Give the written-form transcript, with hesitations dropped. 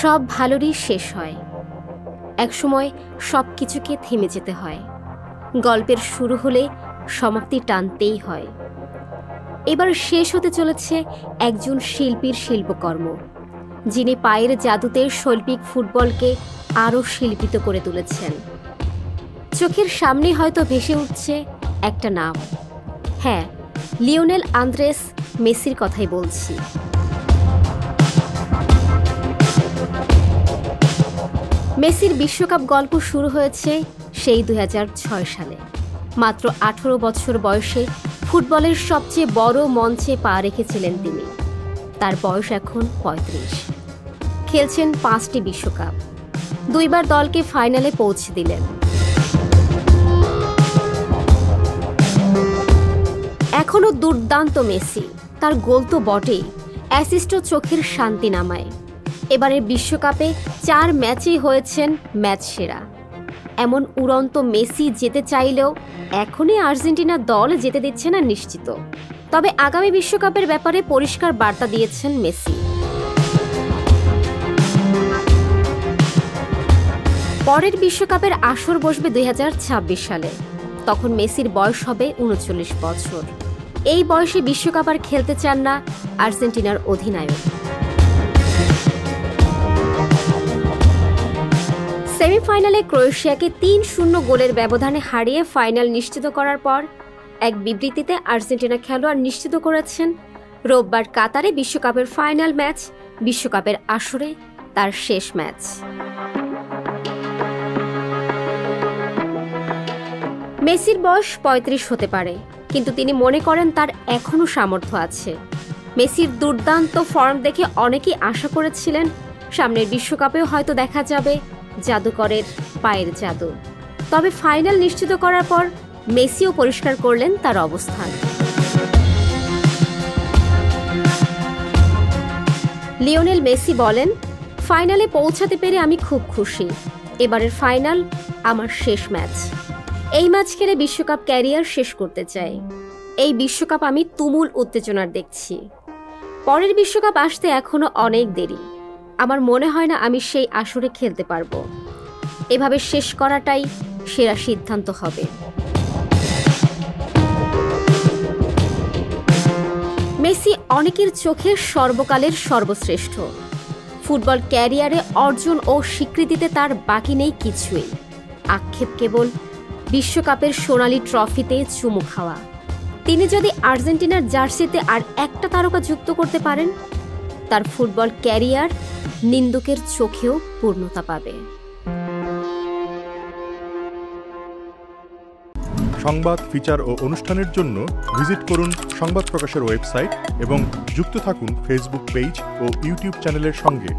সব ভালোরই শেষ হয়, একসময় সব কিছুকে থেমে যেতে হয়। গল্পের শুরু হলে সমাপ্তি টানতেই হয়। এবার শেষ হতে চলেছে একজন শিল্পীর শিল্পকর্ম, যিনি পায়ের জাদুতে শৈল্পিক ফুটবলকে আরও শিল্পিত করে তুলেছেন। চোখের সামনে হয়তো ভেসে উঠছে একটা নাম, হ্যাঁ, লিওনেল আন্দ্রেস মেসির কথাই বলছি। মেসির বিশ্বকাপ গল্প শুরু হয়েছে সেই 2006 সালে। মাত্র 18 বছর বয়সে ফুটবলের সবচেয়ে বড় মঞ্চে পা রেখেছিলেন তিনি। তার বয়স এখন 35। খেলছেন 5টি বিশ্বকাপ, 2বার দলকে ফাইনালে পৌঁছে দিলেন। এখনও দুর্দান্ত মেসি, তার গোল তো বটেই, অ্যাসিস্টও চোখের শান্তি নামায়। এবারের বিশ্বকাপে 4 ম্যাচেই হয়েছেন ম্যাচ সেরা। এমন উড়ন্ত মেসি যেতে চাইলেও এখনই আর্জেন্টিনা দল যেতে দিচ্ছে না নিশ্চিত। তবে আগামী বিশ্বকাপের ব্যাপারে পরিষ্কার বার্তা দিয়েছেন মেসি। পরের বিশ্বকাপের আসর বসবে 2026 সালে। তখন মেসির বয়স হবে 39 বছর। এই বয়সে বিশ্বকাপ আর খেলতে চান না আর্জেন্টিনার অধিনায়ক। সেমিফাইনালে ক্রোয়েশিয়াকে 3-0 গোলের ব্যবধানে হারিয়ে ফাইনাল নিশ্চিত করার পর এক বিবৃতিতে আর্জেন্টিনা খেলোয়াড় নিশ্চিত করেছেন রোববার কাতারে বিশ্বকাপের ফাইনাল ম্যাচ, বিশ্বকাপের আসরে তার শেষ ম্যাচ। মেসির বয়স 35 হতে পারে, কিন্তু তিনি মনে করেন তার এখনও সামর্থ্য আছে। মেসির দুর্দান্ত ফর্ম দেখে অনেকেই আশা করেছিলেন সামনের বিশ্বকাপেও হয়তো দেখা যাবে জাদুকরের পায়ের জাদু। তবে ফাইনাল নিশ্চিত করার পর মেসিও পরিষ্কার করলেন তার অবস্থান। লিওনেল মেসি বলেন, ফাইনালে পৌঁছাতে পেরে আমি খুব খুশি। এবারের ফাইনাল আমার শেষ ম্যাচ। এই ম্যাচ খেলে বিশ্বকাপ ক্যারিয়ার শেষ করতে চাই। এই বিশ্বকাপ আমি তুমুল উত্তেজনার দেখছি। পরের বিশ্বকাপ আসতে এখনো অনেক দেরি। আমার মনে হয় না আমি সেই আসরে খেলতে পারবো। এভাবে শেষ করাটাই সেরা সিদ্ধান্ত হবে। মেসি অনেকের চোখে সর্বকালের সর্বশ্রেষ্ঠ। ফুটবল ক্যারিয়ারে অর্জন ও স্বীকৃতিতে তার বাকি নেই কিছুই। আক্ষেপ কেবল বিশ্বকাপের সোনালি ট্রফিতে চুমু খাওয়া। তিনি যদি আর্জেন্টিনার জার্সিতে আর একটা তারকা যুক্ত করতে পারেন, তার ফুটবল ক্যারিয়ার নিন্দুকের চোখেও পূর্ণতা পাবে। সংবাদ, ফিচার ও অনুষ্ঠানের জন্য ভিজিট করুন সংবাদ প্রকাশের ওয়েবসাইট এবং যুক্ত থাকুন ফেসবুক পেজ ও ইউটিউব চ্যানেলের সঙ্গে।